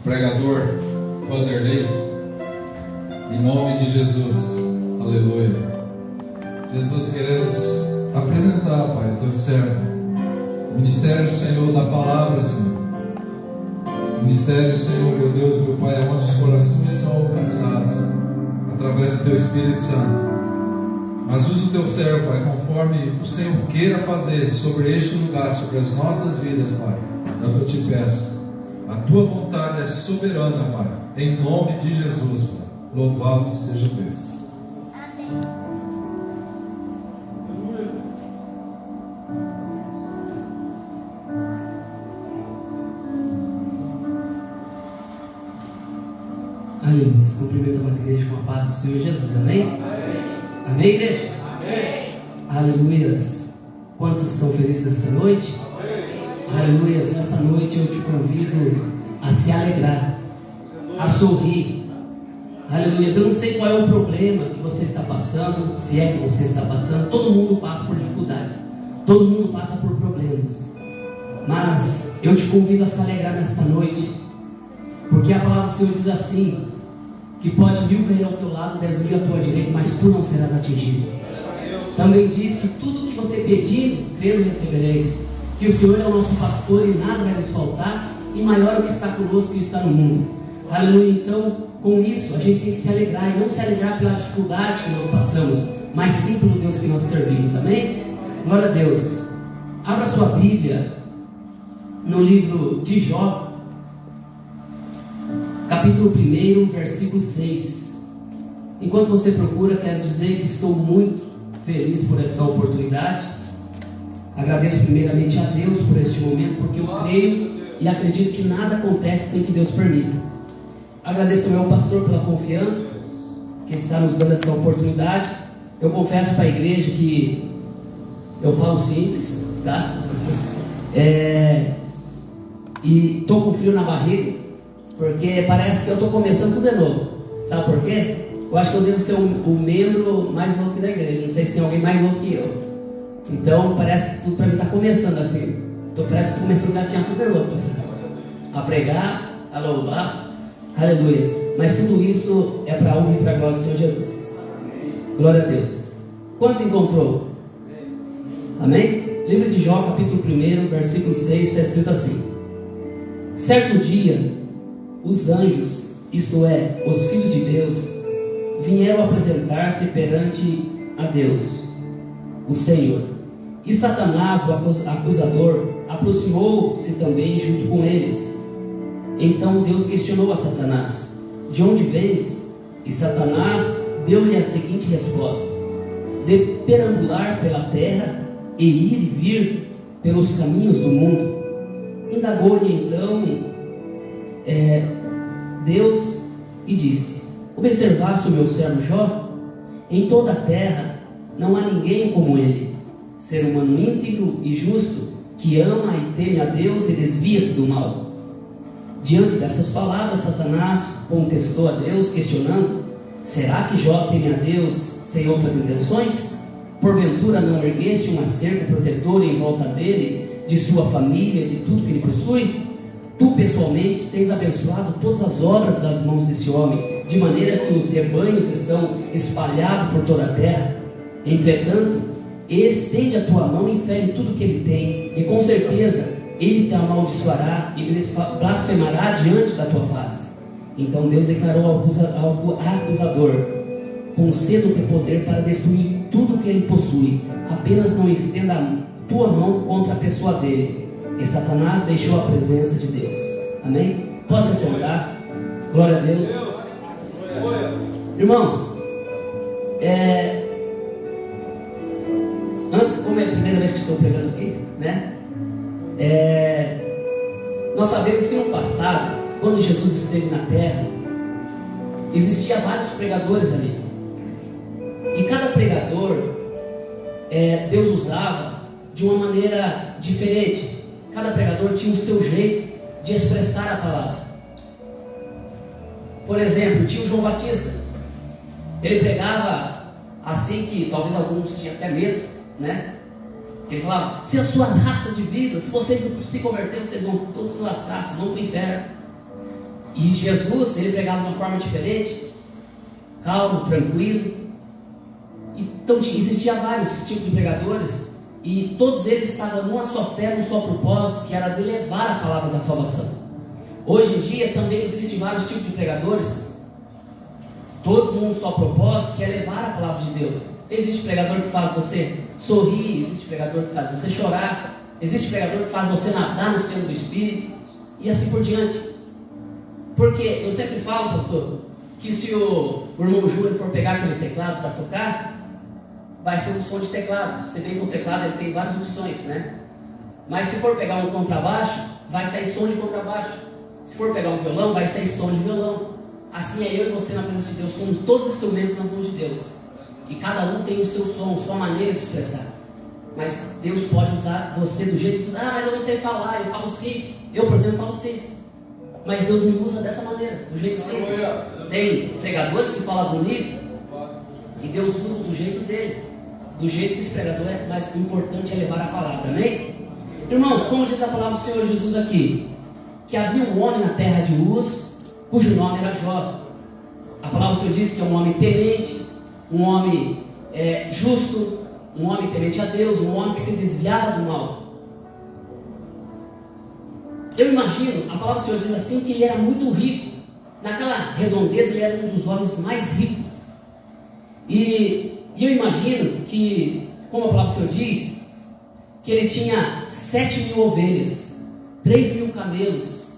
pregador Vanderlei, em nome de Jesus, aleluia. Jesus, queremos apresentar, Pai, teu servo, o ministério, Senhor, da palavra, Senhor. O ministério, Senhor, meu Deus, meu Pai, é onde os corações são alcançados através do teu Espírito Santo. Mas usa o teu servo, Pai, conforme o Senhor queira fazer sobre este lugar, sobre as nossas vidas, Pai. É o que eu te peço. A tua vontade é soberana, Pai. Em nome de Jesus, Pai. Louvado seja Deus. Aleluia. Cumprimento a igreja com a paz do Senhor Jesus. Amém? Amém. Amém, igreja? Amém. Aleluia. Quantos estão felizes nesta noite? Aleluia. Nessa noite eu te convido a se alegrar, a sorrir. Aleluia. Eu não sei qual é o problema que você está passando, se é que você está passando. Todo mundo passa por dificuldades, todo mundo passa por problemas. Mas eu te convido a se alegrar nesta noite, porque a palavra do Senhor diz assim: que pode 1000 cair ao teu lado, 10.000 à tua direita, mas tu não serás atingido. Também diz que tudo que você pedir, crendo recebereis. Que o Senhor é o nosso pastor e nada vai nos faltar, e maior é o que está conosco que está no mundo. Aleluia. Então, com isso, a gente tem que se alegrar, e não se alegrar pela dificuldade que nós passamos, mas sim pelo Deus que nós servimos. Amém? Glória a Deus. Abra sua Bíblia no livro de Jó, capítulo 1, versículo 6. Enquanto você procura, quero dizer que estou muito feliz por esta oportunidade. Agradeço primeiramente a Deus por este momento, porque eu creio e acredito que nada acontece sem que Deus permita. Agradeço também ao pastor pela confiança que está nos dando esta oportunidade. Eu confesso para a igreja que eu falo simples, tá? E estou com frio na barriga, porque parece que eu estou começando tudo de novo. Sabe por quê? Eu acho que eu devo ser o membro mais novo que da igreja. Não sei se tem alguém mais novo que eu. Então parece que tudo para mim está começando assim. Então parece que estou começando a gatinhar tudo de novo, a pregar, a louvar. Aleluia. Mas tudo isso é para a honra e para a glória do Senhor Jesus. Glória a Deus. Quantos encontrou? Amém? Livro de Jó, capítulo 1, versículo 6, está escrito assim: certo dia, os anjos, isto é, os filhos de Deus, vieram apresentar-se perante a Deus, o Senhor. E Satanás, o acusador, aproximou-se também junto com eles. Então Deus questionou a Satanás: de onde vens? E Satanás deu-lhe a seguinte resposta: de perambular pela terra e ir e vir pelos caminhos do mundo. Indagou-lhe então Deus e disse: observaste o meu servo Jó? Em toda a terra não há ninguém como ele, ser humano íntegro e justo, que ama e teme a Deus e desvia-se do mal. Diante dessas palavras, Satanás contestou a Deus, questionando: será que Jó teme a Deus sem outras intenções? Porventura não ergueste uma cerca protetora em volta dele, de sua família, de tudo que ele possui? Tu pessoalmente tens abençoado todas as obras das mãos desse homem, de maneira que os rebanhos estão espalhados por toda a terra. Entretanto, estende a tua mão e fere tudo que ele tem, e com certeza ele te amaldiçoará e blasfemará diante da tua face. Então Deus declarou ao acusador: conceda-te poder para destruir tudo que ele possui, apenas não estenda a tua mão contra a pessoa dele. E Satanás deixou a presença de Deus. Amém? Pode se sentar. Glória a Deus. Irmãos, antes, como é a primeira vez que estou pregando aqui, né? Nós sabemos que no passado, quando Jesus esteve na terra, existia vários pregadores ali. E cada pregador, Deus usava de uma maneira diferente. Cada pregador tinha o seu jeito de expressar a palavra. Por exemplo, tinha o João Batista. Ele pregava assim que talvez alguns tinham até medo, né? Ele falava: se as suas raças de vida, se vocês não se converterem, vocês vão todos se lascar, vocês vão para o inferno. E Jesus, ele pregava de uma forma diferente, calmo, tranquilo. Então existia vários tipos de pregadores, e todos eles estavam numa só fé, num só propósito, que era de levar a palavra da salvação. Hoje em dia também existem vários tipos de pregadores, todos num só propósito, que é levar a palavra de Deus. Existe pregador que faz você sorrir, existe pregador que faz você chorar, existe pregador que faz você nadar no centro do Espírito, e assim por diante. Porque eu sempre falo, pastor, que se o irmão Júnior for pegar aquele teclado para tocar, vai ser um som de teclado. Você vê que o teclado ele tem várias opções, né? Mas se for pegar um contrabaixo, vai sair som de contrabaixo. Se for pegar um violão, vai sair som de violão. Assim é eu e você na presença de Deus. Somos todos os instrumentos nas mãos de Deus. E cada um tem o seu som, sua maneira de expressar. Mas Deus pode usar você do jeito que usa. Ah, mas eu não sei falar, eu falo simples. Eu, por exemplo, falo simples. Mas Deus me usa dessa maneira, do jeito simples. Tem pregadores que falam bonito, e Deus usa do jeito dele. Do jeito que esse pregador é, mas o importante é levar a palavra, amém? Irmãos, como diz a palavra do Senhor Jesus aqui, que havia um homem na terra de Uz, cujo nome era Jó. A palavra do Senhor diz que é um homem temente, um homem justo, um homem temente a Deus, um homem que se desviava do mal. Eu imagino, a palavra do Senhor diz assim, que ele era muito rico. Naquela redondeza ele era um dos homens mais ricos. E eu imagino que, como a palavra do Senhor diz, que ele tinha 7.000 ovelhas, 3.000 camelos,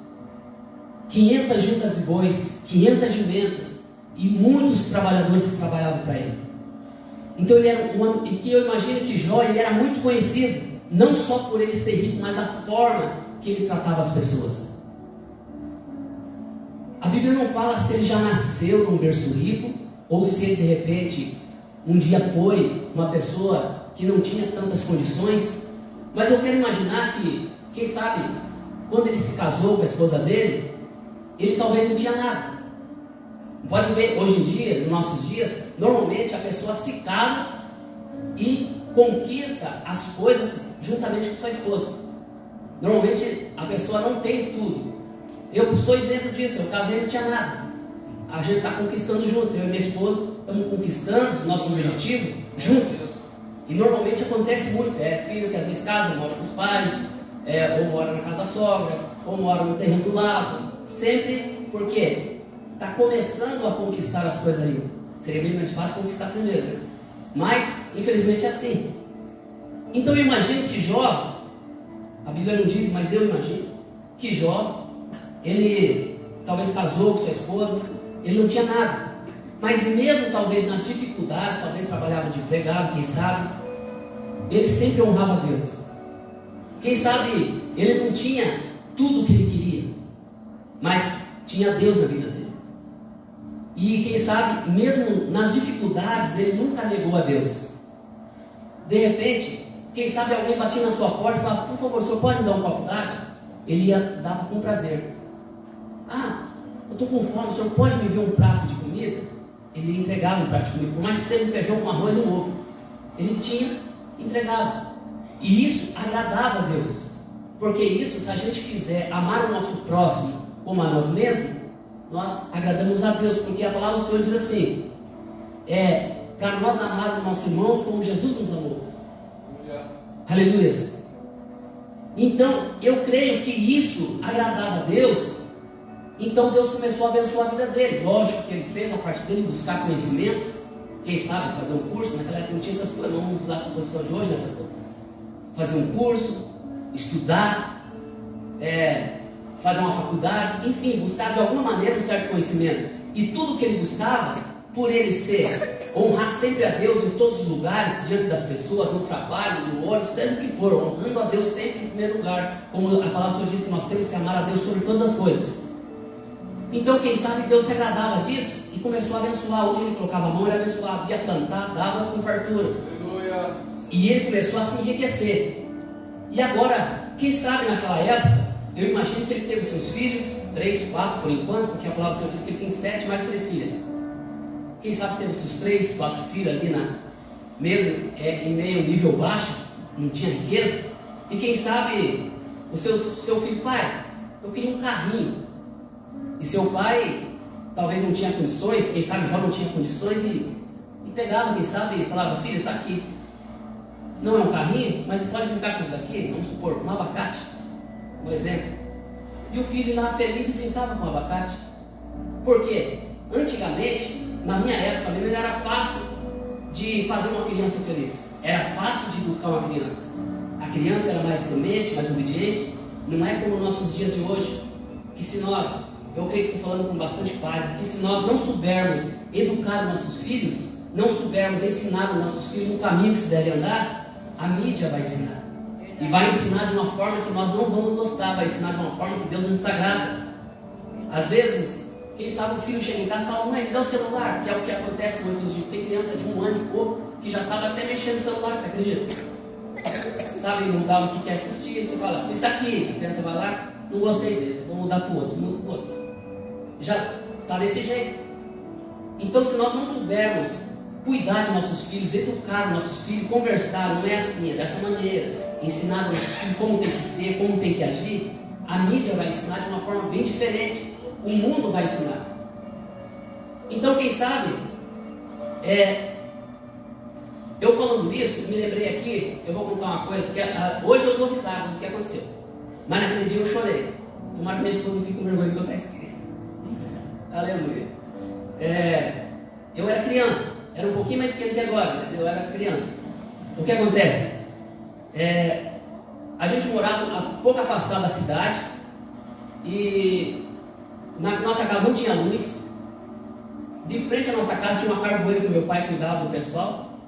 500 juntas de bois, 500 jumentas e muitos trabalhadores que trabalhavam para ele. Então ele era um homem, e que eu imagino que Jó ele era muito conhecido, não só por ele ser rico, mas a forma que ele tratava as pessoas. A Bíblia não fala se ele já nasceu num berço rico, ou se ele de repente um dia foi uma pessoa que não tinha tantas condições. Mas eu quero imaginar que, quem sabe, quando ele se casou com a esposa dele, ele talvez não tinha nada. Pode ver, hoje em dia, nos nossos dias, normalmente a pessoa se casa e conquista as coisas juntamente com sua esposa. Normalmente a pessoa não tem tudo. Eu sou exemplo disso, eu casei e não tinha nada. A gente está conquistando junto, eu e minha esposa estamos conquistando o nosso objetivo juntos. E normalmente acontece muito, filho que às vezes casa, mora com os pais, ou mora na casa da sogra, ou mora no terreno do lado. Sempre porque está começando a conquistar as coisas ali. Seria bem mais fácil conquistar primeiro, né? Mas, infelizmente é assim. Então eu imagino que Jó, a Bíblia não diz, mas eu imagino que Jó, ele talvez casou com sua esposa, ele não tinha nada. Mas mesmo talvez nas dificuldades, talvez trabalhava de empregado, quem sabe, ele sempre honrava a Deus. Quem sabe ele não tinha tudo o que ele queria, mas tinha Deus na vida dele. E quem sabe, mesmo nas dificuldades, ele nunca negou a Deus. De repente, quem sabe alguém batia na sua porta e falava: por favor, o senhor pode me dar um copo d'água? Ele dava com prazer. Ah, eu estou com fome, o senhor pode me ver um prato de comida? Ele entregava um prato de comida, por mais que seja um feijão com arroz e um ovo. Ele tinha, entregava. E isso agradava a Deus. Porque isso, se a gente fizer amar o nosso próximo como a nós mesmos, nós agradamos a Deus. Porque a palavra do Senhor diz assim: para nós amar os nossos irmãos como Jesus nos amou. Aleluia. Então, eu creio que isso agradava a Deus. Então Deus começou a abençoar a vida dele. Lógico que ele fez a parte dele, buscar conhecimentos. Quem sabe fazer um curso, naquela época não tinha essas coisas, não usar a suposição de hoje, né, pastor? Fazer um curso, estudar, fazer uma faculdade, enfim, buscar de alguma maneira um certo conhecimento. E tudo que ele buscava, por ele ser, honrar sempre a Deus em todos os lugares, diante das pessoas, no trabalho, no ônibus, seja o que for, honrando a Deus sempre em primeiro lugar. Como a palavra do Senhor diz que nós temos que amar a Deus sobre todas as coisas. Então, quem sabe Deus se agradava disso e começou a abençoar. Onde ele colocava a mão, ele abençoava, ia plantar, dava com fartura. Aleluia. E ele começou a se enriquecer. E agora, quem sabe naquela época, eu imagino que ele teve seus filhos, 3, 4 por enquanto, porque a palavra do Senhor diz que ele tem 7 mais 3 filhas. Quem sabe teve seus 3, 4 filhos ali, mesmo em meio nível baixo, não tinha riqueza. E quem sabe o seu filho: pai, eu queria um carrinho. E E seu pai talvez não tinha condições, quem sabe já não tinha condições, e pegava, quem sabe, e falava: filho, está aqui. Não é um carrinho, mas você pode brincar com isso daqui, vamos supor, um abacate, um exemplo. E o filho lá feliz e brincava com o abacate. Por quê? Antigamente, na minha época mesmo, era fácil de fazer uma criança feliz. Era fácil de educar uma criança. A criança era mais temente, mais obediente. Não é como nos nossos dias de hoje, que se nós, eu creio que estou falando com bastante paz, que se nós não soubermos educar os nossos filhos, não soubermos ensinar os nossos filhos no caminho que se deve andar, a mídia vai ensinar. E vai ensinar de uma forma que nós não vamos gostar, vai ensinar de uma forma que Deus não nos agrada. Às vezes, quem sabe o filho chega em casa e fala: mãe, me dá o celular, que é o que acontece muito hoje. Tem criança de 1 ano e pouco que já sabe até mexer no celular, você acredita? Sabe mudar o que quer assistir, e você fala: se isso aqui, a criança vai lá, não gostei desse, vou mudar para o outro, muda para o outro. Já está desse jeito. Então, se nós não soubermos cuidar de nossos filhos, educar nossos filhos, conversar, não é assim, é dessa maneira, ensinar nossos filhos como tem que ser, como tem que agir, a mídia vai ensinar de uma forma bem diferente, o mundo vai ensinar. Então, quem sabe, eu falando isso, me lembrei aqui, eu vou contar uma coisa, que hoje eu dou risada do que aconteceu, mas naquele dia eu chorei. Tomara que minha esposa não fique com vergonha de botar escrito. Aleluia. Eu era criança. Era um pouquinho mais pequeno que agora, mas eu era criança. O que acontece? A gente morava um pouco afastado da cidade e na nossa casa não tinha luz. De frente à nossa casa tinha uma carvoeira que meu pai cuidava do pessoal.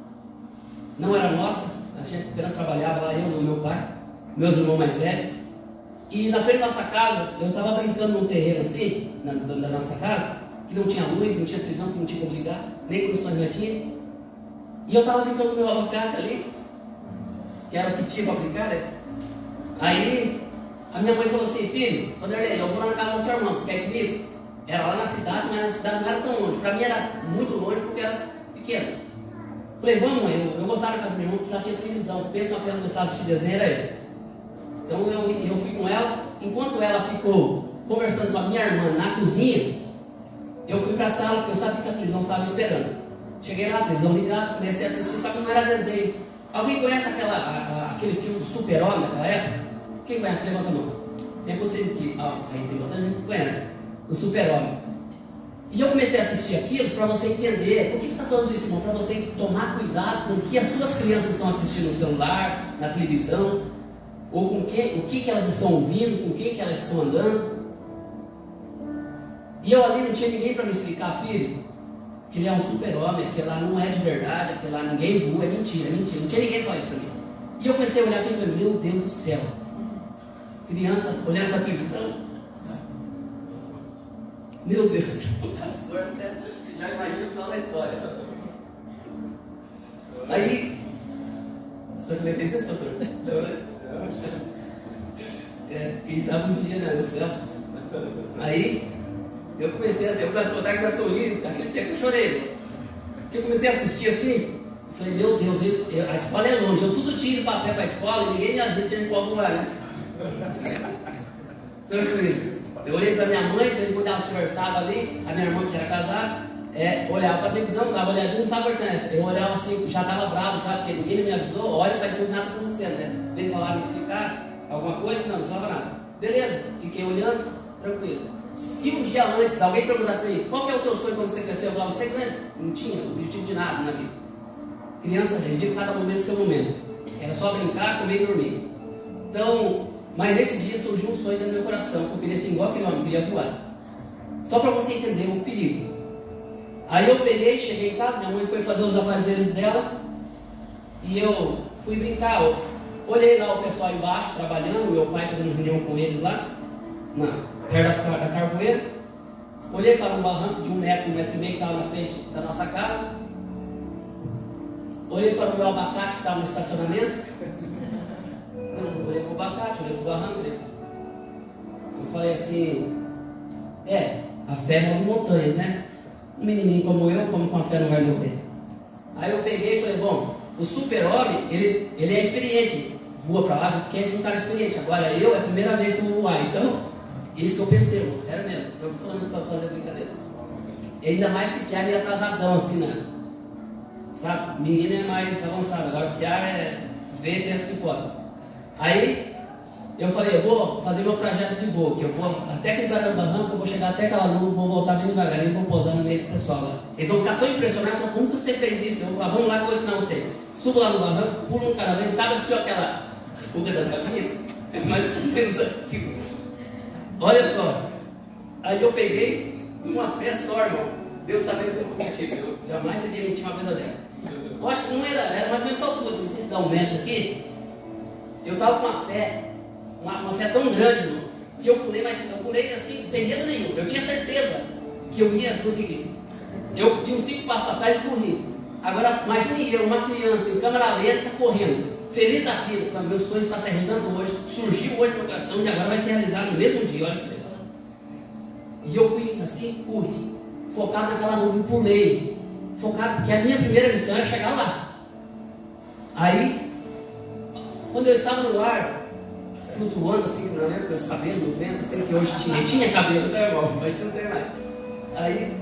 Não era nossa, a gente apenas trabalhava lá, eu e meu pai, meus irmãos mais velhos. E na frente da nossa casa, eu estava brincando num terreno assim, da nossa casa, que não tinha luz, não tinha televisão, que não tinha como ligar, nem condições já tinha. E eu estava brincando com o meu abacate ali, que era o que tinha para brincar, né? Aí a minha mãe falou assim: filho, Vanderlei, eu vou lá na casa do seu irmão, você quer ir comigo? Era lá na cidade, mas na cidade não era tão longe. Para mim era muito longe porque era pequeno. Falei: vamos, mãe, eu gostava da casa do meu irmão, porque já tinha televisão. Pensa uma criança que gostava de assistir desenho, era eu. Então eu fui com ela. Enquanto ela ficou conversando com a minha irmã na cozinha, eu fui para a sala, porque eu sabia que a televisão estava me esperando. Cheguei lá, a televisão ligada, comecei a assistir, só que não era desenho. Alguém conhece aquele filme do Super-Homem daquela época? Quem conhece? Levanta a mão. É possível que... aí tem bastante gente que conhece. O Super-Homem. E eu comecei a assistir aquilo para você entender. Por que você está falando isso, irmão? Para você tomar cuidado com o que as suas crianças estão assistindo no celular, na televisão, ou com o que elas estão ouvindo, com quem que elas estão andando. E eu ali não tinha ninguém para me explicar: filho, que ele é um super-homem, que lá não é de verdade, que lá ninguém voa, é mentira, é mentira. Não tinha ninguém para falar isso para mim. E eu comecei a olhar aqui e falei: meu Deus do céu, criança olhando para a televisão. Meu Deus, o pastor até já imagina o final da história. Aí, o senhor também fez isso, pastor? Quem sabe um dia, né, no céu. Aí, eu comecei a contar que eu sorri, aquele tempo eu chorei. Porque eu comecei a assistir assim, falei: meu Deus, a escola é longe, eu tudo tiro papel para a escola e ninguém me avisa que a gente pode voar, né? Tranquilo. Eu olhei para minha mãe, de vez em quando elas conversavam ali, a minha irmã que era casada, olhava para a televisão, estava olhadinho, não estava conversando. Eu olhava assim, já estava bravo, já, porque ninguém me avisou. Olha, faz muito nada acontecendo, né? Veio falar, me explicar alguma coisa, não falava nada. Beleza, fiquei olhando, tranquilo. Se um dia antes alguém perguntasse para mim: qual que é o teu sonho quando você crescer? Eu falava: ser grande. Não tinha objetivo de nada na vida. Criança vivia cada momento seu momento. Era só brincar, comer e dormir. Então, mas nesse dia surgiu um sonho dentro do meu coração, que eu queria ser igual aquele homem, eu queria voar. Só para você entender o perigo. Aí eu peguei, cheguei em casa, minha mãe foi fazer os afazeres dela, e eu fui brincar. Eu olhei lá o pessoal embaixo trabalhando, meu pai fazendo reunião com eles lá, perto da carvoeira. Olhei para um barranco de 1 metro, 1,5 metro que estava na frente da nossa casa. Olhei para o meu abacate que estava no estacionamento. Não, olhei para o abacate, olhei para o barranco. Eu falei assim: a fé move montanhas, né? Um menininho como eu, como com a fé não vai mover. Aí eu peguei e falei: bom, o super-homem, ele é experiente, voa para lá, porque é um cara experiente. Agora eu, é a primeira vez que eu vou voar, então Isso que eu pensei, irmão, sério mesmo. Eu tô falando isso pra fazer brincadeira. E ainda mais que Piá é meio atrasadão, assim, né? Sabe? Menina é mais avançada, agora Piá vê e pensa que pode. Aí, eu falei, eu vou fazer meu trajeto de voo, que eu vou até aquele barranco, eu vou chegar até aquela nuvem, vou voltar bem devagarinho, vou pousar no meio do pessoal lá. Eles vão ficar tão impressionados, falam, como que você fez isso? Eu vou falar, vamos lá, vou ensinar você. Subo lá no barranco, pulo um cada vez, sabe assim aquela fuga das galinhas? É mais ou menos assim. Olha só, aí eu peguei uma fé só, irmão. Deus está vendo que eu cometi, eu jamais seria mentir uma coisa dessa. Eu acho que não era mais ou menos essa altura, não sei se dá um metro aqui. Eu estava com uma fé tão grande, irmão, que eu pulei assim, sem medo nenhum. Eu tinha certeza que eu ia conseguir. Eu tinha uns 5 passos para trás e corri. Agora, imagine eu, uma criança em câmera lenta, correndo, feliz da vida, porque meu sonho está se realizando hoje, surgiu hoje no meu coração e agora vai se realizar no mesmo dia, olha que legal. E eu fui assim, corri, focado naquela nuvem, pulei, focado, porque a minha primeira missão era chegar lá. Aí, quando eu estava no ar, flutuando assim, não lembro, meus cabelos no vento, assim, que hoje tinha cabelo, né, irmão? Mas não tem mais. Aí,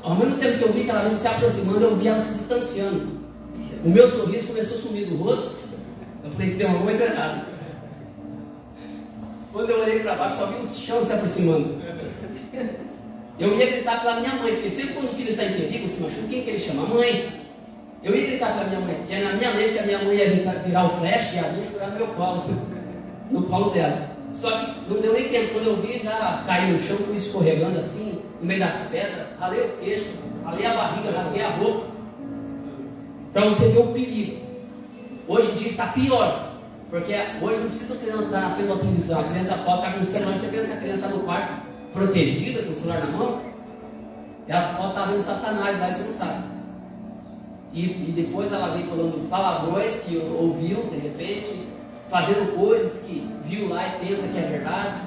ao mesmo tempo que eu vi aquela nuvem se aproximando, eu vi ela se distanciando. O meu sorriso começou a sumir do rosto. Eu falei que tem uma coisa errada. Quando eu olhei para baixo, só vi o chão se aproximando. Eu ia gritar pela minha mãe, porque sempre quando o filho está em perigo, se machuca, quem que ele chama? A mãe. Eu ia gritar pela minha mãe, porque na minha mente que a minha mãe ia virar o flash e a minha segurar no meu colo, no colo dela. Só que não deu nem tempo, quando eu vi, já caí no chão, fui escorregando assim, no meio das pedras, ralei o queixo, ralei a barriga, rasguei a roupa. Para você ver o perigo. Hoje em dia está pior, porque hoje não precisa estar na frente da televisão, a criança pode estar com o celular, você pensa que a criança está no quarto, protegida, com o celular na mão, ela pode estar vendo Satanás lá e você não sabe. E depois ela vem falando palavrões que ouviu de repente, fazendo coisas que viu lá e pensa que é verdade.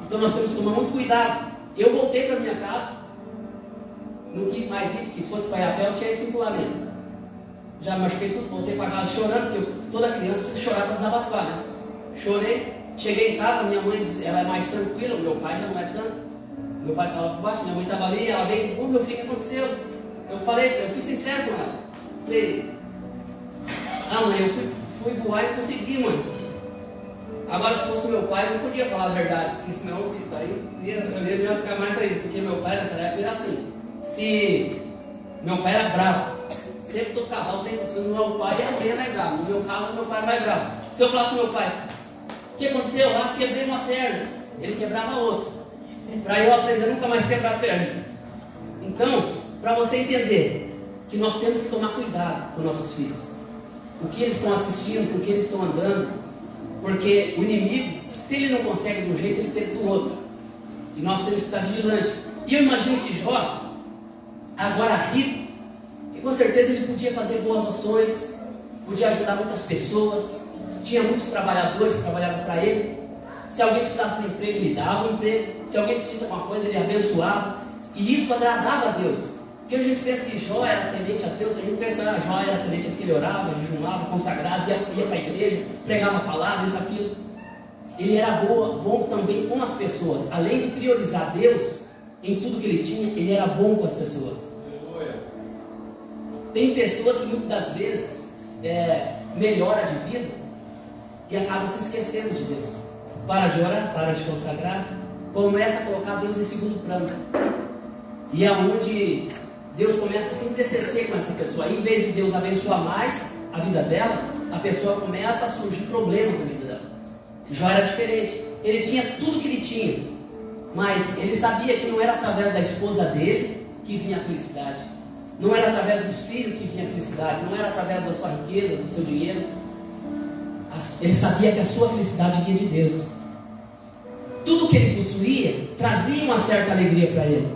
Então nós temos que tomar muito cuidado. Eu voltei para minha casa, não quis mais ir, porque se fosse para ir a pé eu tinha ido circular mesmo. Já machuquei tudo, voltei para casa chorando, porque toda criança precisa chorar para desabafar, né? Chorei, cheguei em casa, minha mãe ela é mais tranquila, meu pai já não é tanto. Meu pai estava por baixo, minha mãe estava ali, ela veio, meu filho, o que aconteceu? Eu fui sincero com ela. Falei, mãe, eu fui voar e consegui, mãe. Agora, se fosse meu pai, eu não podia falar a verdade, porque senão eu ia ficar mais aí, porque meu pai naquela época era assim. Se meu pai era bravo, sempre todo casal, se o meu pai e a mãe é mais bravo, no meu caso, meu pai é mais bravo. Se eu falasse com meu pai, o que aconteceu? Quebrei uma perna, ele quebrava outra, para eu aprender a nunca mais quebrar a perna. Então, para você entender que nós temos que tomar cuidado com nossos filhos, o que eles estão assistindo, por que eles estão andando, porque o inimigo, se ele não consegue de um jeito, ele tenta do outro, e nós temos que estar vigilantes. E eu imagino que Jó, agora rico, e com certeza ele podia fazer boas ações, podia ajudar muitas pessoas, tinha muitos trabalhadores que trabalhavam para ele. Se alguém precisasse de emprego, ele dava um emprego. Se alguém pedisse alguma coisa, ele abençoava, e isso agradava a Deus. Porque a gente pensa que Jó era temente a Deus, a gente pensa que Jó era temente a que ele orava, jejumava, consagrava, ia para a igreja, pregava a palavra, isso, aquilo. Ele era bom também com as pessoas. Além de priorizar Deus em tudo que ele tinha, ele era bom com as pessoas. Tem pessoas que muitas das vezes melhora de vida e acabam se esquecendo de Deus. Para de orar, para de consagrar, começa a colocar Deus em segundo plano. E é onde Deus começa a se entristecer com essa pessoa. Em vez de Deus abençoar mais a vida dela, a pessoa começa a surgir problemas na vida dela. Jó era diferente. Ele tinha tudo que ele tinha, mas ele sabia que não era através da esposa dele que vinha a felicidade, não era através dos filhos que vinha a felicidade, não era através da sua riqueza, do seu dinheiro. Ele sabia que a sua felicidade vinha de Deus. Tudo que ele possuía trazia uma certa alegria para ele,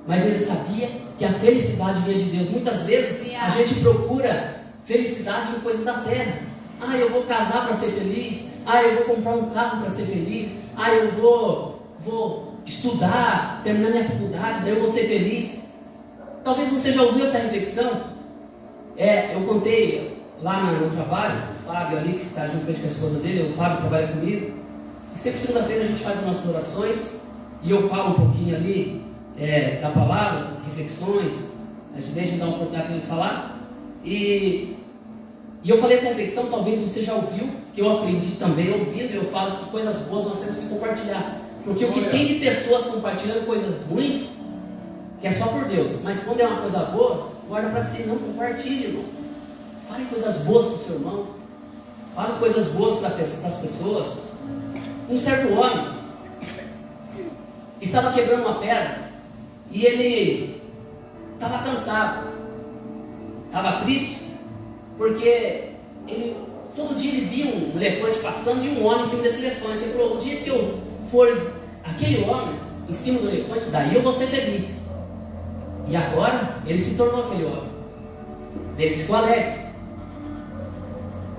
mas ele sabia que a felicidade vinha de Deus. Muitas vezes a gente procura felicidade em coisas da terra. Eu vou casar para ser feliz. Eu vou comprar um carro para ser feliz. Eu vou estudar, terminar minha faculdade, daí eu vou ser feliz. Talvez você já ouviu essa reflexão. Eu contei lá no trabalho, o Fábio ali, que está junto com a esposa dele, o Fábio trabalha comigo. E sempre segunda-feira a gente faz as nossas orações e eu falo um pouquinho ali da palavra, reflexões, a gente deixa dar uma oportunidade para eles falar. E eu falei essa reflexão, talvez você já ouviu, que eu aprendi também ouvindo, eu falo que coisas boas nós temos que compartilhar. Porque o que tem de pessoas compartilhando coisas ruins, que é só por Deus, mas quando é uma coisa boa, guarda para si, não compartilhe, irmão. Fale coisas boas para o seu irmão, fale coisas boas para as pessoas. Um certo homem estava quebrando uma pedra e ele estava cansado, estava triste, porque todo dia ele via um elefante passando e um homem em cima desse elefante. Ele falou: o dia que eu for aquele homem em cima do elefante, daí eu vou ser feliz. E agora ele se tornou aquele homem. Ele ficou alegre.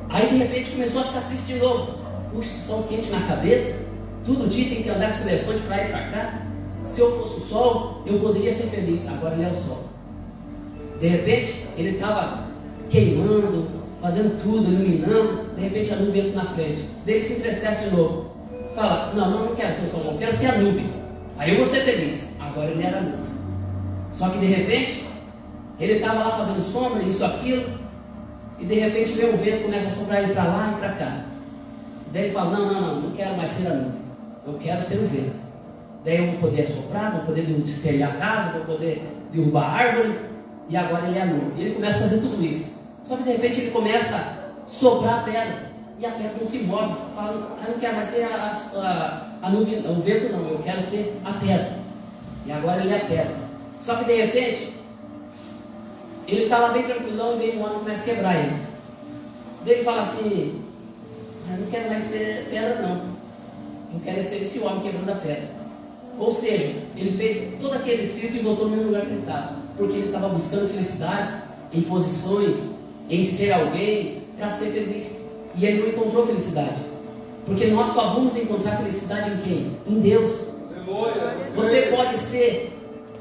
Aí de repente começou a ficar triste de novo. Puxa, sol quente na cabeça, todo dia tem que andar com esse elefante para ir para cá. Se eu fosse o sol, eu poderia ser feliz. Agora ele é o sol. De repente ele estava queimando, fazendo tudo, iluminando. De repente a nuvem entra na frente. Daí ele se entristece de novo. Fala: não quero ser o sol, não quero ser a nuvem. Aí eu vou ser feliz. Agora ele era a nuvem. Só que de repente ele estava lá fazendo sombra, isso, aquilo, e de repente vem um vento, começa a soprar ele para lá e para cá. Daí ele fala: não quero mais ser a nuvem, eu quero ser o vento. Daí eu vou poder soprar, vou poder destelhar a casa, vou poder derrubar a árvore, e agora ele é a nuvem. E ele começa a fazer tudo isso. Só que de repente ele começa a soprar a pedra, e a pedra não se move. Fala: eu não quero mais ser a nuvem, o vento não, eu quero ser a pedra. E agora ele é a pedra. Só que de repente ele estava bem tranquilão e veio um homem e começa a quebrar ele. Daí ele fala assim: eu não quero mais ser pedra não, eu quero ser esse homem quebrando a pedra. Ou seja, ele fez todo aquele círculo e voltou no mesmo lugar que ele estava, porque ele estava buscando felicidades em posições, em ser alguém para ser feliz, e ele não encontrou felicidade, porque nós só vamos encontrar felicidade em quem? Em Deus. Você pode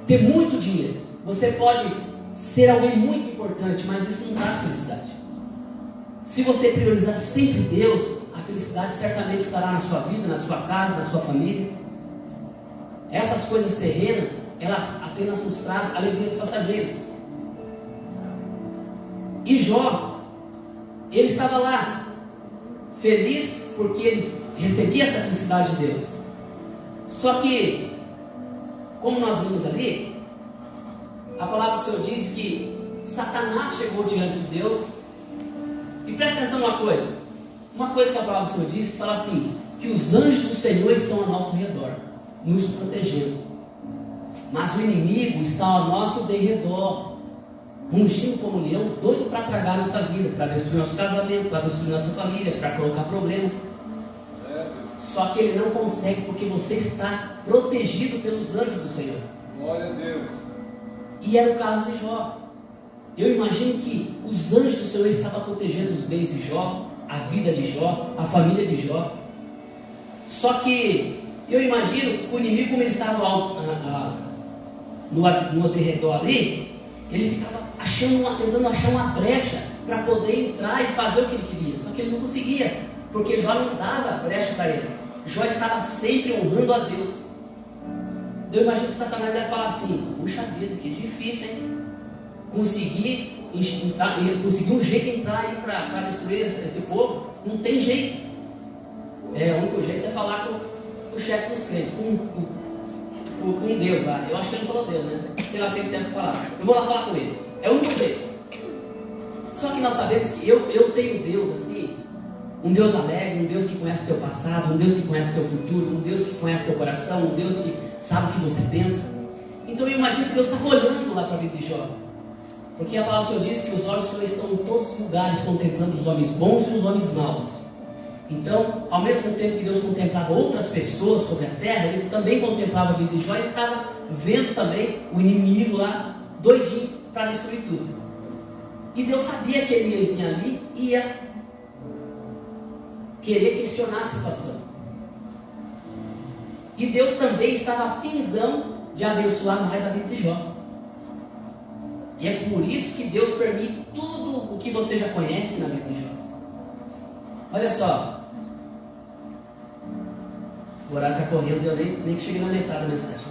ter muito dinheiro, você pode ser alguém muito importante, mas isso não traz felicidade. Se você priorizar sempre Deus, a felicidade certamente estará na sua vida, na sua casa, na sua família. Essas coisas terrenas, elas apenas nos trazem alegrias passageiras. E Jó, ele estava lá, feliz porque ele recebia essa felicidade de Deus. Só que, como nós vimos ali, a palavra do Senhor diz que Satanás chegou diante de Deus. E presta atenção numa coisa. Uma coisa que a palavra do Senhor diz, que fala assim: que os anjos do Senhor estão ao nosso redor, nos protegendo. Mas o inimigo está ao nosso derredor, rugindo como um leão, doido para tragar a nossa vida, para destruir nosso casamento, para destruir nossa família, para colocar problemas. Só que ele não consegue, porque você está protegido pelos anjos do Senhor. Glória a Deus. E era o caso de Jó. Eu imagino que os anjos do Senhor estavam protegendo os bens de Jó, a vida de Jó, a família de Jó. Só que eu imagino que o inimigo, como ele estava no derredor ali, ele ficava tentando achar uma brecha para poder entrar e fazer o que ele queria. Só que ele não conseguia, porque Jó não dava brecha para ele. Jó estava sempre honrando a Deus. Eu imagino que Satanás deve falar assim: puxa vida, que difícil, hein? Conseguir um jeito de entrar aí para destruir esse povo. Não tem jeito. O único jeito é falar com o chefe dos crentes, com Deus lá. Eu acho que ele não falou Deus, né? Sei lá o que ele deve falar. Eu vou lá falar com ele. É o único jeito. Só que nós sabemos que eu tenho Deus assim, um Deus alegre, um Deus que conhece o teu passado, um Deus que conhece o teu futuro, um Deus que conhece o teu coração, um Deus que sabe o que você pensa. Então eu imagino que Deus estava olhando lá para a vida de Jó. Porque a palavra do Senhor diz que os olhos do Senhor estão em todos os lugares, contemplando os homens bons e os homens maus. Então, ao mesmo tempo que Deus contemplava outras pessoas sobre a terra, Ele também contemplava a vida de Jó. E Ele estava vendo também o inimigo lá, doidinho, para destruir tudo. E Deus sabia que ele ia vir ali e ia querer questionar a situação. E Deus também estava afinzão de abençoar mais a vida de Jó. E é por isso que Deus permite tudo o que você já conhece na vida de Jó. Olha só. O horário está correndo, eu nem que cheguei na metade da mensagem.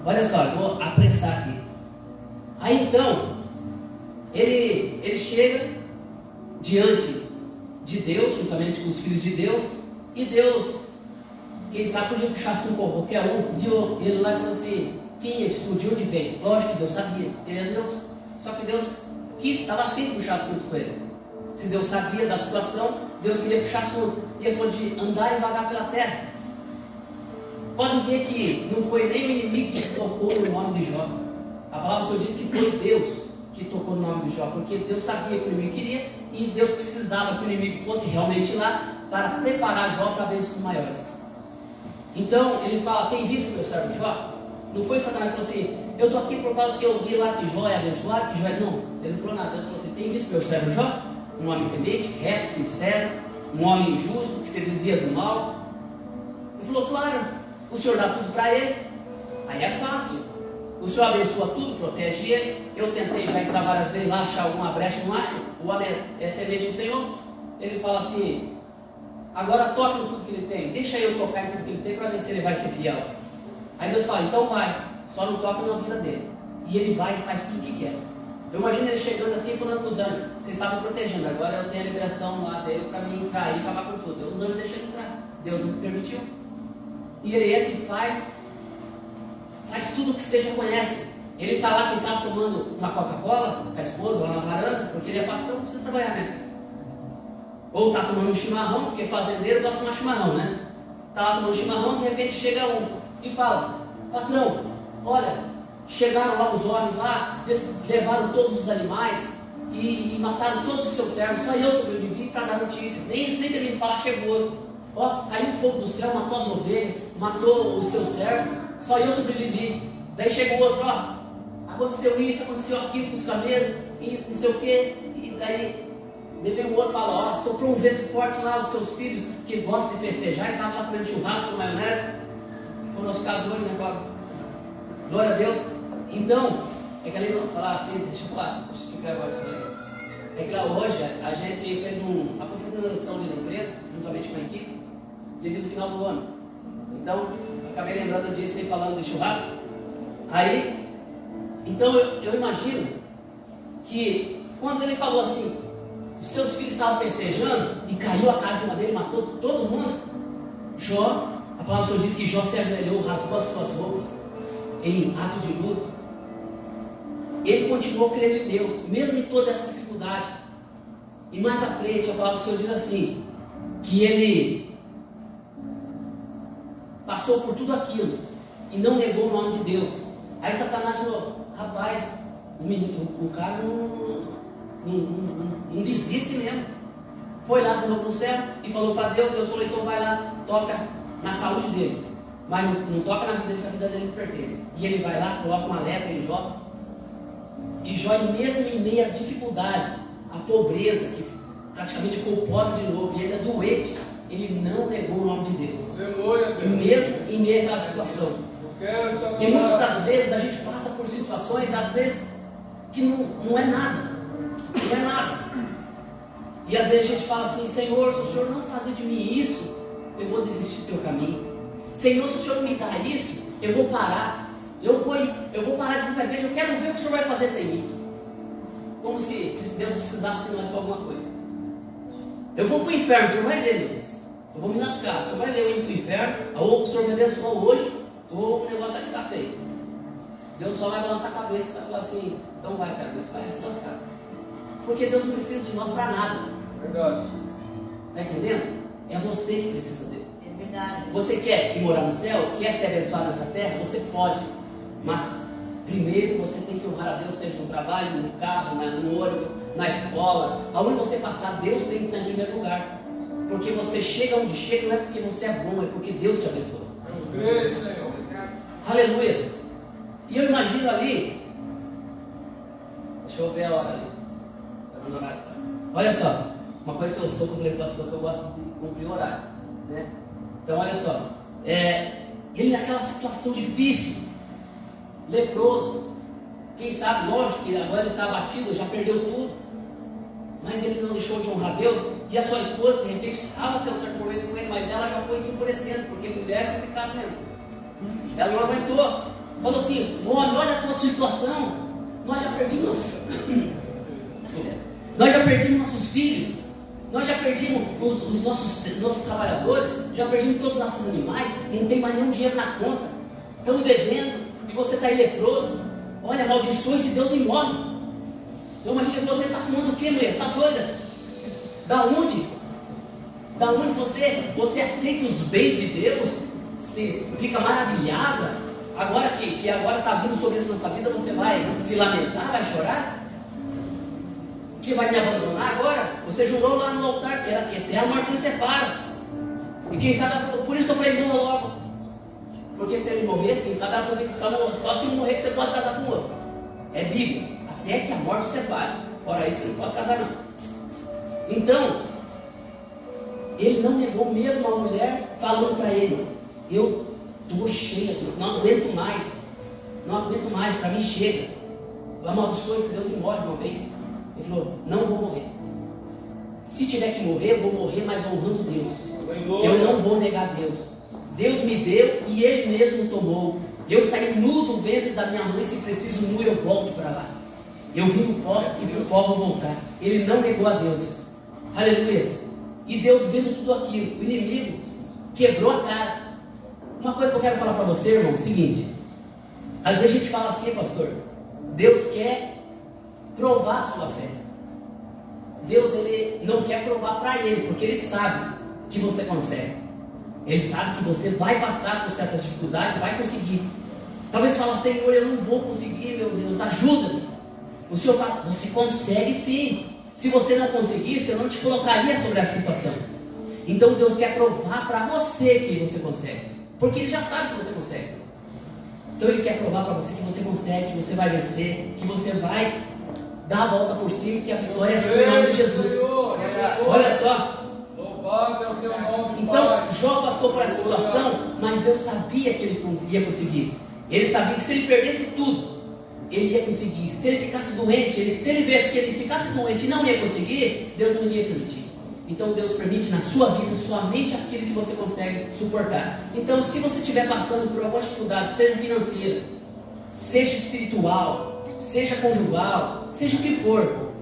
Olha só, eu vou apressar aqui. Aí então, ele chega diante de Deus, juntamente com os filhos de Deus, e Deus, quem sabe podia puxar assunto com qualquer um, viu ele lá e falou assim: quem explodiu de vez? Lógico que Deus sabia, ele é Deus. Só que Deus estava afim de puxar assunto com ele. Se Deus sabia da situação, Deus queria puxar assunto. E ele falou de andar e vagar pela terra. Podem ver que não foi nem o inimigo que tocou no nome de Jó. A palavra do Senhor diz que foi Deus que tocou no nome de Jó, porque Deus sabia que o inimigo queria e Deus precisava que o inimigo fosse realmente lá para preparar Jó para bênçãos maiores. Então ele fala: tem visto meu servo Jó? Não foi Satanás que falou assim: eu estou aqui por causa que eu vi lá que Jó é abençoado, que Jó é... Não, ele não falou nada. Deus falou assim: tem visto meu servo Jó? Um homem temente, reto, sincero, um homem justo, que se desvia do mal. Ele falou: claro, o Senhor dá tudo para ele, aí é fácil. O Senhor abençoa tudo, protege ele. Eu tentei já entrar várias vezes lá, achar alguma brecha, não acho. O homem é temente ao Senhor. Ele fala assim: agora toque em tudo que ele tem, deixa eu tocar em tudo que ele tem para ver se ele vai ser fiel. Aí Deus fala: então vai, só não toca na vida dele. E ele vai e faz tudo o que quer. Eu imagino ele chegando assim, falando com os anjos: vocês estavam protegendo, agora eu tenho a liberação lá dele para mim entrar e acabar com tudo. Os anjos deixam ele entrar, Deus não permitiu. E ele entra e faz tudo o que você já conhece. Ele está lá, quem sabe, tomando uma Coca-Cola com a esposa lá na varanda, porque ele é patrão, não precisa trabalhar, né? Ou está tomando um chimarrão, porque fazendeiro gosta de tomar chimarrão, né? Está lá tomando chimarrão, de repente chega um e fala: patrão, olha, chegaram lá os homens lá, eles levaram todos os animais e mataram todos os seus servos, só eu sobrevivi para dar notícia. Nem terminei de falar, chegou outro. Ó, caiu um fogo do céu, matou as ovelhas, matou os seus servos, só eu sobrevivi. Daí chegou outro: ó, aconteceu isso, aconteceu aquilo com os camelos, e não sei o que. E daí veio um outro e fala: ó, soprou um vento forte lá, os seus filhos que gostam de festejar e estavam lá comendo churrasco com maionese. Foi o nosso caso hoje, né, Fábio? Glória a Deus. Então, é que ali vamos falar assim, deixa eu falar, deixa eu explicar agora. É que lá hoje a gente fez uma confraternização ali na empresa, juntamente com a equipe, devido ao final do ano. Então, acabei lembrando disso aí, falando de churrasco. Aí, então eu imagino que quando ele falou assim, os seus filhos estavam festejando e caiu a casa em cima dele, matou todo mundo, Jó, a palavra do Senhor diz que Jó se ajoelhou, rasgou as suas roupas em ato de luto. Ele continuou crendo em Deus, mesmo em toda essa dificuldade. E mais à frente, a palavra do Senhor diz assim, que ele passou por tudo aquilo e não negou o nome de Deus. Aí Satanás falou: rapaz, o cara não desiste mesmo. Foi lá no céu e falou para Deus. Deus falou: então vai lá, toca na saúde dele, mas não toca na vida dele, que a vida dele não pertence. E ele vai lá, coloca uma lepra em Jó. E Jó, mesmo em meio à dificuldade, a pobreza, que praticamente ficou pobre de novo e ainda doente, ele não negou o nome de Deus. E mesmo em meio àquela situação. E muitas das vezes a gente passa por situações, às vezes, que não é nada. Não é nada. E às vezes a gente fala assim: Senhor, se o Senhor não fazer de mim isso, eu vou desistir do teu caminho. Senhor, se o Senhor não me dar isso, eu vou parar. Eu vou parar de vir para a igreja, eu quero ver o que o Senhor vai fazer sem mim. Como se Deus precisasse de nós para alguma coisa. Eu vou para o inferno, o Senhor vai ver, meu Deus. Eu vou me lascar, o Senhor vai ver eu indo para o inferno, ou o Senhor me abençoou hoje, ou o negócio aqui está feio. Deus só vai balançar a cabeça e vai falar assim: então vai, cara, Deus vai se lascar. Porque Deus não precisa de nós para nada. Verdade. Está entendendo? É você que precisa dele. É verdade. Você quer ir morar no céu? Quer ser abençoado nessa terra? Você pode. Mas primeiro você tem que honrar a Deus, seja no trabalho, no carro, no ônibus, na escola. Aonde você passar, Deus tem que estar em primeiro lugar. Porque você chega onde chega, não é porque você é bom, é porque Deus te abençoa. Eu creio, Senhor. Aleluia. E eu imagino ali, deixa eu ver a hora ali. Olha só, uma coisa que eu sou, como eu falei para o pastor, que eu gosto de cumprir o horário, né? Então olha só, ele naquela situação difícil, leproso, quem sabe, lógico que agora ele está abatido, já perdeu tudo, mas ele não deixou de honrar Deus. E a sua esposa, de repente, estava até um certo momento com ele, mas ela já foi se enfurecendo, porque mulher é complicado mesmo. Ela não aguentou. Falou assim: homem, olha a tua situação. Nós já perdimos nossos filhos. Nós já perdimos os nossos trabalhadores. Já perdimos todos os nossos animais. Não tem mais nenhum dinheiro na conta. Estamos devendo. E você está aí leproso. Olha, amaldiçoa esse Deus e morre. Então imagina que você está fumando o quê, mulher? Você está doida? Da onde? Da onde você aceita os bens de Deus? Você fica maravilhada? Agora que agora está vindo sobre isso na sua vida, você vai se lamentar, vai chorar? Que vai me abandonar agora? Você jurou lá no altar que era que até a morte nos separa. E quem sabe, por isso que eu falei, morra logo. Porque se ele morresse, quem sabe ela poderia só se morrer que você pode casar com outro. É Bíblia. Até que a morte separe. Fora isso, você não pode casar não. Então, ele não negou mesmo a mulher falando para ele: eu estou cheia, não aguento mais. Não aguento mais, para mim chega. Amaldiçoa esse Deus e morre uma vez. Ele falou: não vou morrer. Se tiver que morrer, eu vou morrer, mas honrando Deus. Eu não vou negar Deus. Deus me deu e Ele mesmo tomou. Eu saí nu do ventre da minha mãe, se preciso nu eu volto para lá. Eu vim do pó e do pó vou voltar. Ele não negou a Deus. Aleluia. E Deus vendo tudo aquilo, o inimigo quebrou a cara. Uma coisa que eu quero falar para você, irmão, é o seguinte: às vezes a gente fala assim, pastor, Deus quer provar a sua fé. Deus, ele não quer provar para ele, porque ele sabe que você consegue. Ele sabe que você vai passar por certas dificuldades, vai conseguir. Talvez fala: Senhor, eu não vou conseguir, meu Deus, ajuda-me. O Senhor fala: você consegue sim. Se você não conseguisse, eu não te colocaria sobre a situação. Então Deus quer provar para você que você consegue, porque Ele já sabe que você consegue. Então Ele quer provar para você que você consegue, que você vai vencer, que você vai dar a volta por cima, que a vitória é sua em nome de Jesus. Olha só. Louvado é o teu nome, então, Pai. Jó passou por essa situação, mas Deus sabia que ele ia conseguir. Ele sabia que se ele perdesse tudo, ele ia conseguir. Se ele ficasse doente, se ele visse que ele ficasse doente e não ia conseguir, Deus não ia permitir. Então Deus permite na sua vida somente aquilo que você consegue suportar. Então, se você estiver passando por alguma dificuldade, seja financeira, seja espiritual, seja conjugal, seja o que for,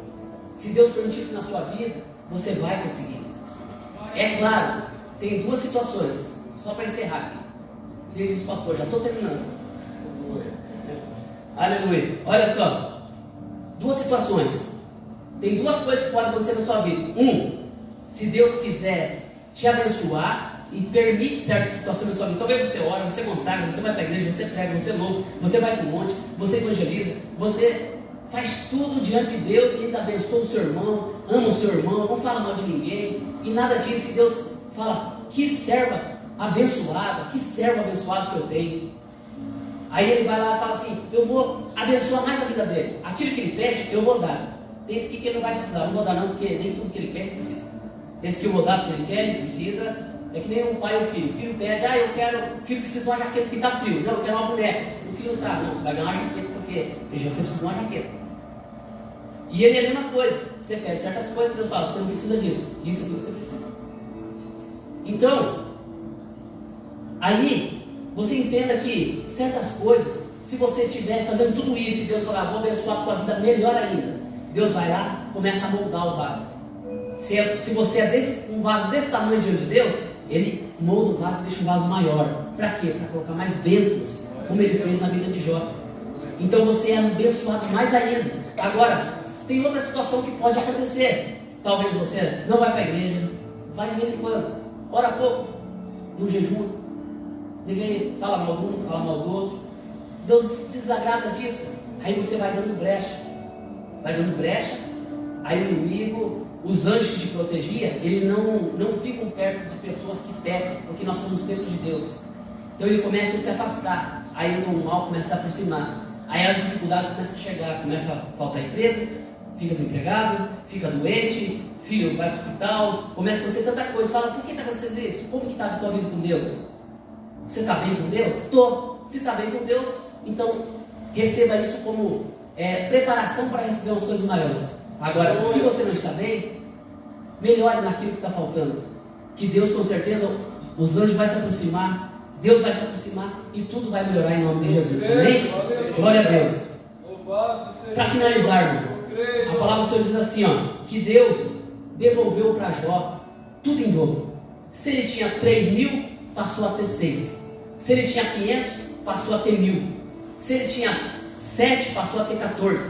se Deus permitir isso na sua vida, você vai conseguir. É claro, tem duas situações, só para encerrar aqui. Jesus, pastor, já estou terminando. Aleluia. Olha só, duas situações. Tem duas coisas que podem acontecer na sua vida. Se Deus quiser te abençoar e permite certas situações na sua vida. Talvez você ora, você consagra, você vai para a igreja, você prega, você louva, você vai para o monte, você evangeliza, você faz tudo diante de Deus e ainda abençoa o seu irmão, ama o seu irmão, não fala mal de ninguém e nada disso. E Deus fala: que serva abençoada, que servo abençoado que eu tenho. Aí ele vai lá e fala assim: eu vou abençoar mais a vida dele. Aquilo que ele pede, eu vou dar. Tem esse que ele não vai precisar, não vou dar não, porque nem tudo que ele quer ele precisa. Esse que eu vou dar porque ele quer, ele precisa. É que nem um pai e um filho. O filho pede: eu quero, o filho precisa de uma jaqueta porque está frio. Não, eu quero uma boneca. O filho não sabe: não, você vai ganhar uma jaqueta porque você precisa de uma jaqueta. E ele é a mesma coisa. Você pede certas coisas, Deus fala: você não precisa disso. Isso é tudo que você precisa. Então, aí você entenda que certas coisas, se você estiver fazendo tudo isso e Deus falar: vou abençoar a tua vida melhor ainda, Deus vai lá, começa a moldar o vaso. Se você é um vaso desse tamanho diante de Deus, Ele molda o vaso e deixa o vaso maior. Para quê? Para colocar mais bênçãos, como Ele fez na vida de Jó. Então você é abençoado mais ainda. Agora, tem outra situação que pode acontecer. Talvez você não vai para a igreja, vai de vez em quando, ora pouco, no jejum, fala mal de um, fala mal do outro. Deus se desagrada disso. Aí você vai dando brecha, aí o inimigo, os anjos que te protegiam, eles não ficam perto de pessoas que pecam, porque nós somos templo de Deus. Então ele começa a se afastar, aí o mal começa a aproximar, aí as dificuldades começam a chegar, começa a faltar emprego, fica desempregado, fica doente, filho vai para o hospital, começa a acontecer tanta coisa. Fala: por que está acontecendo isso? Como que está a tua vida com Deus? Você está bem com Deus? Estou. Se está bem com Deus, então receba isso como preparação para receber as coisas maiores. Agora, se você não está bem, Melhore naquilo que está faltando. Que Deus, com certeza, os anjos vão se aproximar, Deus vai se aproximar e tudo vai melhorar em nome de Jesus. Amém? Glória a Deus. Para finalizar, irmão, a palavra do Senhor diz assim, ó, que Deus devolveu para Jó tudo em dobro. Se ele tinha 3.000, passou a ter 6. Se ele tinha 500, passou a ter 1.000. Se ele tinha 7, passou a ter 14.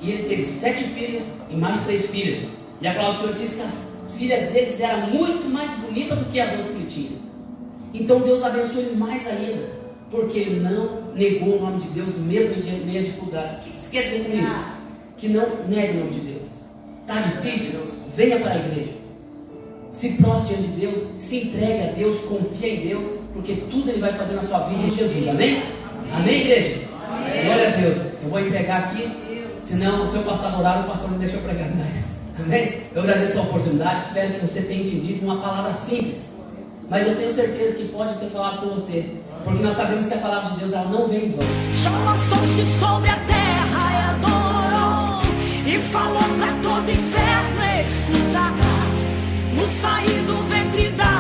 E ele teve 7 filhos e mais 3 filhas. E a palavra do Senhor diz que as filhas deles eram muito mais bonitas do que as outras que ele tinha. Então Deus abençoou ele mais ainda, porque ele não negou o nome de Deus mesmo em meio à dificuldade. O que você quer dizer com isso? Que não negue o nome de Deus. Está difícil? Venha para a igreja. Se prostre diante de Deus, se entregue a Deus, confia em Deus, porque tudo Ele vai fazer na sua vida em Jesus. Amém? Amém, igreja? Amém. Glória a Deus. Eu vou entregar aqui, senão se eu passar o horário, o pastor não deixa eu pregar mais. Amém? Eu agradeço a oportunidade, espero que você tenha entendido uma palavra simples, mas eu tenho certeza que pode ter falado com você, porque nós sabemos que a palavra de Deus ela não vem em vão. Já lançou-se sobre a terra e adorou, e falou para todo inferno escutar, no sair do ventre da